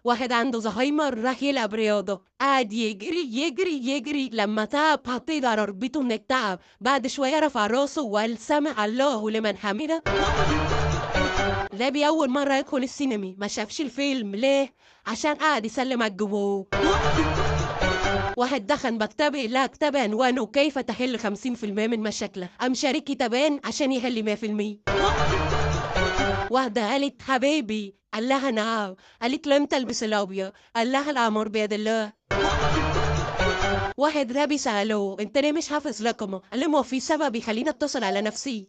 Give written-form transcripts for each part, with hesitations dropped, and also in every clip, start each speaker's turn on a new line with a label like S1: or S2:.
S1: واحد عنده زهايمر راح يلعب رياضة، قعد يجري يجري يجري لما تعب حط ايده على ركبته من التعب، بعد شوية رفع راسه وقال سمع الله لمن حمده. لابي أول مرة يدخل السينما ما شافش الفيلم ليه؟ عشان قعد يسلم على الجمهور. واحد دخل مكتبة لا كتاب عنوانه كيف تحل 50% من مشاكلك، قام شارك كتابين عشان يحل 100%. واحدة قالت حبيبي، قال لها نعم، قالت له امتى البس الابيض؟ قال لها الامر بيد الله. واحد غبي سأله انت ليه مش حافظ رقمه؟ قال له ما في سبب يخليني اتصل على نفسي.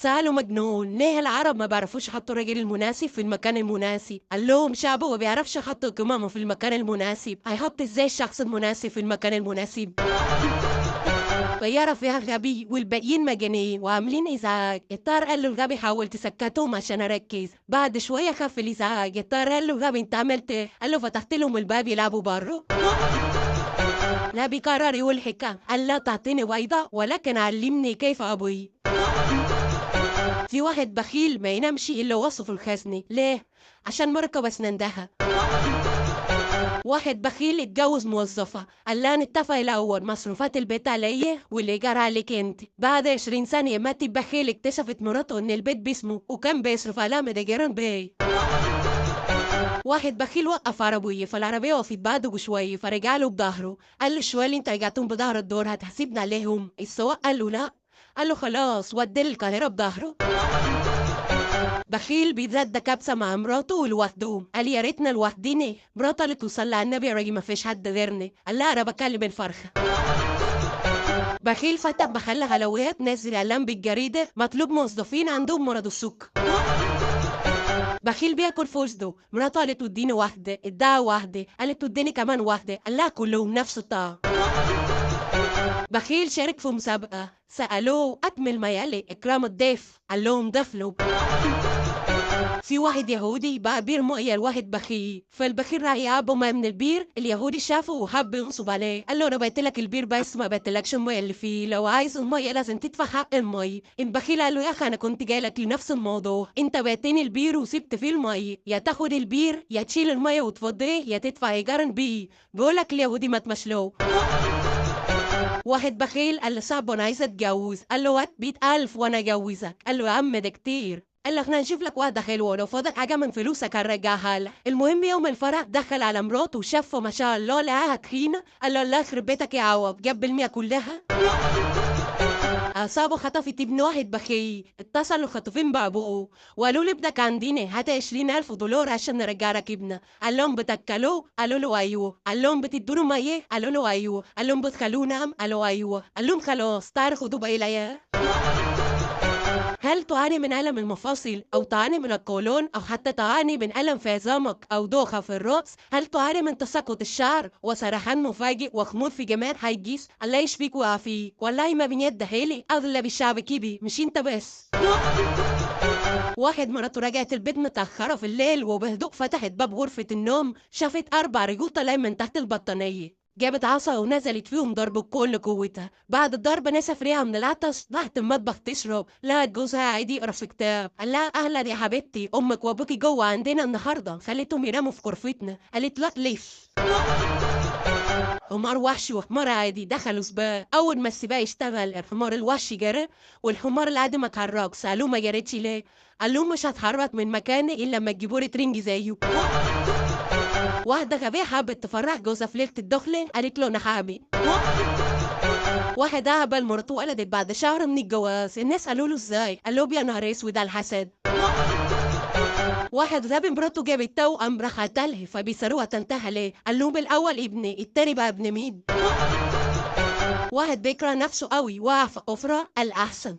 S1: سأله مجنون ليه العرب ما بيعرفوش يحطوا الراجل المناسب في المكان المناسب؟ قال لهم شعبه ما بيعرفش يحط قمامه في المكان المناسب، هيحط ازاي الشخص المناسب في المكان المناسب؟ طيارة فيها غبي والباقيين مجانين وعاملين ازعاج، الطيار قال له الغبي حاول تسكتهم عشان اركز، بعد شوية خف الازعاج، الطيار قال له غبي انت عملت ايه؟ قال له فتحت لهم الباب يلعبوا بره. غبي قرر يقول حكاية، قال لا تعطيني بيضة ولكن علمني كيف ابوي. في واحد بخيل ما ينامش الا وصف الخزنة، ليه؟ عشان مركب اسنندها. واحد بخيل اتجوز موظفة، قال لها نتفق الأول مصروفات البيت عليا والإيجار عليك أنت، بعد 20 ثانية مات البخيل اكتشفت مراته إن البيت باسمه وكان بيصرف عليها من إيجار بيه. واحد بخيل وقف عربية فالعربية وقفت بعده بشوية فرجع له بظهره، قال له شوية اللي انت رجعتهم بظهر الدور هتحاسبنا عليهم؟ السواق قال له لا، قال له خلاص ودي القاهرة بظهره. بخيل بيتغدى كبسة مع مراته ولوحدهم، قال يا ريتنا لوحديني، مراته قالت له صلي على النبي يا راجل ما فيش حد غيرني، قال لها انا بكلم الفرخة. بخيل فتح محل حلويات نزل اعلان بالجريدة مطلوب موظفين عندهم مرض السكر. بخيل بياكل فستق، مراته قالت له اديني واحدة، اداها واحدة، قالت له اديني كمان واحدة، قال لها كلهم نفس الطعم. بخيل شارك في مسابقة، سألوه أكمل ما يلي إكرام الضيف، قال لهم ضيف له. في واحد يهودي بقى بير مية لواحد بخيل، فالبخيل راح يعبوا مية من البير، اليهودي شافه وحب ينصب عليه، قال له انا بعتلك البير بس ما بعتلكش المية اللي فيه، لو عايز المية لازم تدفع حق المية. البخيل قال له يا اخي انا كنت جاي لك لنفس الموضوع، انت بعتني البير وسبت فيه المية، يا تاخد البير يا تشيل المية وتفضيه يا تدفع ايجار بيه. بيقولك اليهودي ما تمشلوه. واحد بخيل قال له صاحبه انا عايز اتجوز، قال له هات 100,000 وانا اجوزك، قال له يا عم ده كتير، قال له احنا نشوف لك واحده حلوه لو فاضل حاجه من فلوسك هنرجعها لك. المهم يوم الفرح دخل على مراته وشافه ما شاء الله لقاها تخينه، قال له الله يخرب بيتك يا عوض جاب المية كلها. أصابه خطفت ابن واحد بخيل، اتصلوا خطوفين بأبوه وقالوا له ابنك عندنا هات 20,000 دولار عشان نرجع لك ابنك، قال لهم بتاكلوه؟ قالوا له أيوه، قال لهم بتدوا له مية؟ قالوا له أيوه، قال لهم بتخلوه نام؟ قالوا أيوه، قال لهم خلاص تعالوا خدوا باقي العيال. هل تعاني من ألم المفاصل أو تعاني من القولون أو حتى تعاني من ألم في عظامك أو دوخة في الرأس؟ هل تعاني من تساقط الشعر وسرحان مفاجئ وخمول في جميع الحواجز؟ الله يشفيك ويعافيك، والله ما بنيد حيلي أغلب الشعب كده مش أنت بس. واحد مراته رجعت البيت متأخرة في الليل وبهدوء فتحت باب غرفة النوم شافت 4 رجول طالعين من تحت البطانية، جابت عصا ونزلت فيهم ضرب بكل قوتها، بعد الضرب نسف ريها من العطش راحت المطبخ تشرب، لقت جوزها قاعد يقرا في كتاب، قال لها اهلا يا حبيبتي امك وابوكي جوه عندنا النهارده خليتهم يناموا في غرفتنا، قالت لا ليش. حمار وحشي وحمار عادي دخلوا سباق، اول ما السباق اشتغل الحمار الوحشي جرى والحمار العادي ما اتحرك، سالوه ما جريتش ليه؟ قال لهم مش هتحرك من مكاني الا لما تجيبوا لي ترنج زيه. واحدة غبية حابت تفرح جوزها في ليلة الدخلة قالت له أنا حامل. واحد أهبل مرته ولدت بعد شهر من الجواز، الناس قالوا له إزاي؟ قال لهم يا نهار أسود على الحسد. واحد غبي مراته جابت توأم راح قتلها فبيسألوها تنتهى ليه؟ قال لهم الأول ابني التاني بقى ابن مين؟ واحد بيكره نفسه قوي وقع في حفرة الأحسن.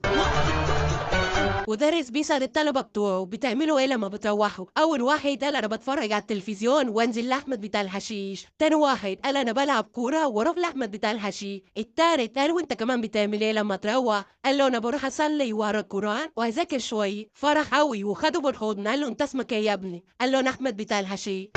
S1: ودرس بيسأل الطلبة بتوعه بتعملوا ايه لما بتروحوا؟ اول واحد قال انا بتفرج على التلفزيون وانزل لاحمد بتاع الحشيش، تاني واحد قال انا بلعب كوره واروح لاحمد بتاع الحشيش، التالت قال وانت كمان بتعمل ايه لما تروح؟ قال له انا بروح اصلي واقرا القران واذاكر شويه، فرح قوي وخده بالحضن قال له انت اسمك ايه يا ابني؟ قال له انا احمد بتاع الحشيش.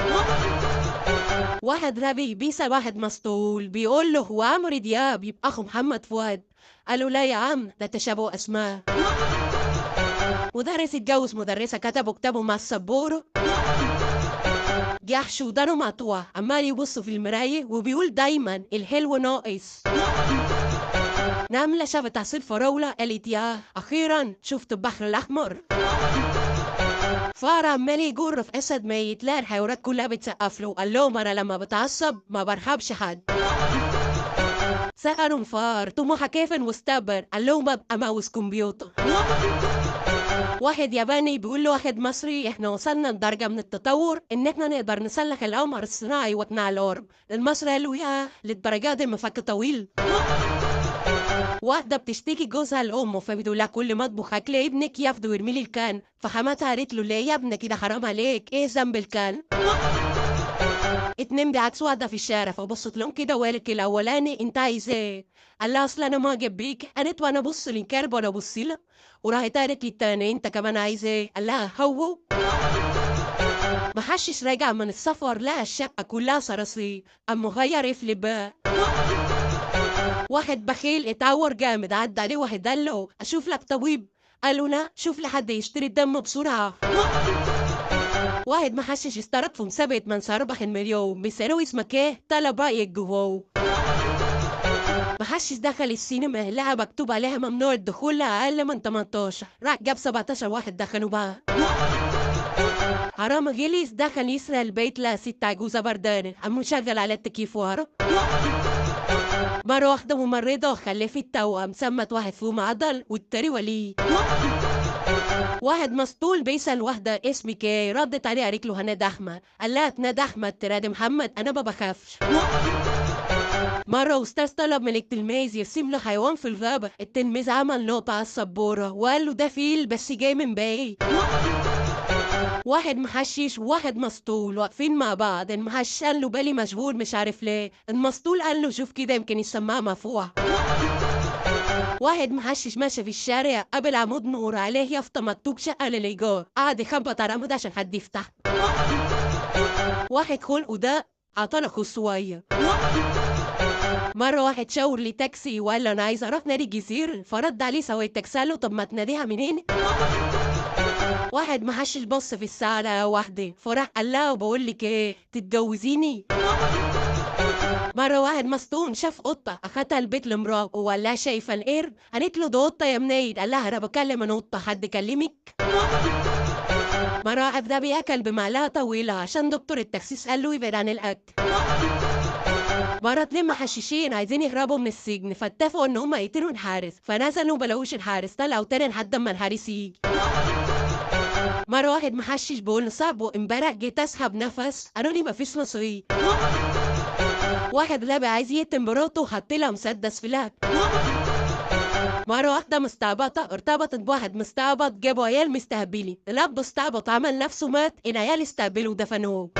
S1: واحد غبي بيسأل واحد مسطول بيقول له هو عمرو دياب يبقى اخو محمد فؤاد؟ قال له لا يا عم ده تشابه اسماء. مدرس اتجوز مدرسة كتبوا كتابه مع السبورة. جحش ودانه مقطوع عمال يبص في المراية وبيقول دايما الحلو ناقص. نملة شافت عصير فراولة قالت يا أخيرا شفت البحر الأحمر. فار عمال يجر في أسد ميت، لا الحيوانات كلها بتسقف له، قال لهم أنا لما بتعصب ما برحبش حد. سألوا الفار طموحك كيف المستقبل؟ قال لهم أبقى ماوس كمبيوتر. واحد ياباني بيقول له واحد مصري احنا وصلنا لدرجة من التطور ان احنا نقدر نسلخ القمر الصناعي وقتنا على القرب. المصري قال له يا للدرجة دي مفك طويل. واحدة بتشتكي جوزها لأمه فبتقول لها كل ما اطبخ أكل ابنك ياخده ويرمي لي الكان، فحماتها قالت له ليه يا ابني كده حرام عليك، ايه ذنب الكان؟ اتنين بيعكسوا واحدة في الشارع فبصت لهم كده وقالت الأولاني انت عايز ايه؟ قال لها اصل انا معجب بيك، قالت وانا ابص للكلب ولا ابص لها؟ وراحت قالت للتاني انت كمان عايز ايه؟ قال لها هو محشش راجع من السفر لقى الشقة كلها صراصير، قام مغير قفل بقى. واحد بخيل اتعور جامد عدى عليه واحد قال له اشوف لك طبيب، قال له لا شوف لحد يشتري الدم بسرعة. واحد محشش اشترك في مسابقة من سيربح المليون بيسألوه اسمك ايه؟ طلب رأيك جوه. محشش دخل السينما لقى مكتوب عليها ممنوع الدخول لأقل من 18، راح جاب 17 واحد دخلوا بقى. حرام غليس دخل يسرق البيت لقى ست عجوزة بردانة قام مشغل على التكييف ورا. مرة واحدة ممرضة خلفت توأم سمت واحد فيهم عضل والتاني وليد. واحد مسطول بيسأل واحدة اسمك ايه؟ ردت عليه قالت له هناد أحمد، قال لها تنادى أحمد تنادي محمد أنا ما بخافش. مرة أستاذ طلب من التلميذ يرسم له حيوان في الغابة، التلميذ عمل نقطة على السبورة وقال له ده فيل بس جاي من بعيد. واحد محشش وواحد مسطول واقفين مع بعض، المحشش قال له بالي مشغول مش عارف ليه، المسطول قال له شوف كده يمكن السماعة مرفوعة. واحد محشش ماشي في الشارع قابل عمود نور عليه يافطة مكتوب شقة للإيجار، قعد يخبط على العمود عشان حد يفتح. واحد خلقه ده عطلقه الصغير. مرة واحد شاور لي تاكسي وقال له أنا عايز أروح نادي الجزيرة، فرد عليه سواق التاكسي قال له طب ما تناديها منين؟ واحد محشش بص في الساعة لقى واحدة فراح قال لها وبقول لك إيه تتجوزيني؟ مرة واحد مسطول شاف قطة أخدها البيت لمراته وقال لها شايفة القرد؟ قالت له ده قطة يا منيد، قال لها أنا بكلم أنا قطة حد كلمك؟ مرة واحد ده بياكل بمعلقة طويلة عشان دكتور التخسيس قال له يبعد عن الأكل. مرة اتنين محششين عايزين يهربوا من السجن فاتفقوا ان هما يقتلوا الحارس، فنزلوا مبلاقوش الحارس طلعوا تاني لحد اما الحارس يجي. مرة واحد محشش بيقول لصاحبه امبارح جيت اسحب نفس قالوا لي مفيش نصيب. واحد غبي عايز يقتل مراته وحط لها مسدس في لها. مرة واحدة مستعبطة ارتبطت بواحد مستعبط جابوا عيال مستهبلين، الأب استعبط عمل نفسه مات، العيال استهبلوا ودفنوه.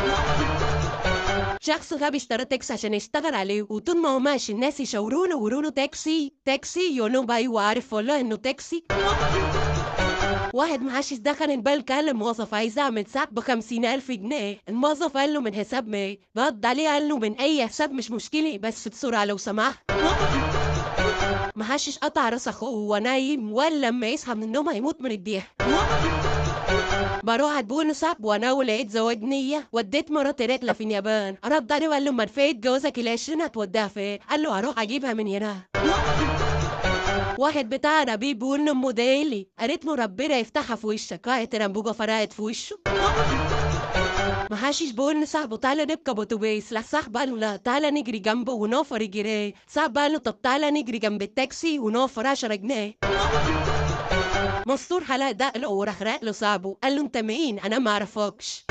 S1: شخص غبي اشترى تاكسي عشان يشتغل عليه وطول ما هو ماشي الناس يشاوروا له ويقولوا له تاكسي تاكسي يقول لهم ايوه عارف والله انه تاكسي. واحد محشش دخل البنك قال للموظف عايز اعمل سحب ب50,000 جنيه، الموظف قال له من حساب مين؟ رد عليه قال له من اي حساب مش مشكلة بس بسرعة لو سمحت. محشش قطع راس اخوه وهو نايم وقال لما يصحى من النوم هيموت من الضحك. بروح اتبون صاحب وانا ولقيت زواج نية وديت مراتي رحلة في اليابان، رد عليه وقال له امال فايت جوازك ال20 هتوديها فين؟ قال له هروح اجيبها من هنا. واحد بتاع عربي بيقول لامه دايلي، قالت له ربنا يفتحها في وشك، راحت الانبوبة فرقت في وشه. محشش بيقول لصاحبه تعالى نركب اتوبيس، لا صاحبه قال له لا تعالى نجري جنبه ونوفر جنيه، صاحبه قال له طب تعالى نجري جنب التاكسي ونوفر 10 جنيه. مسطول حلق دقله وراح راق له صاحبه قال له انت مين؟ انا ما اعرفكش.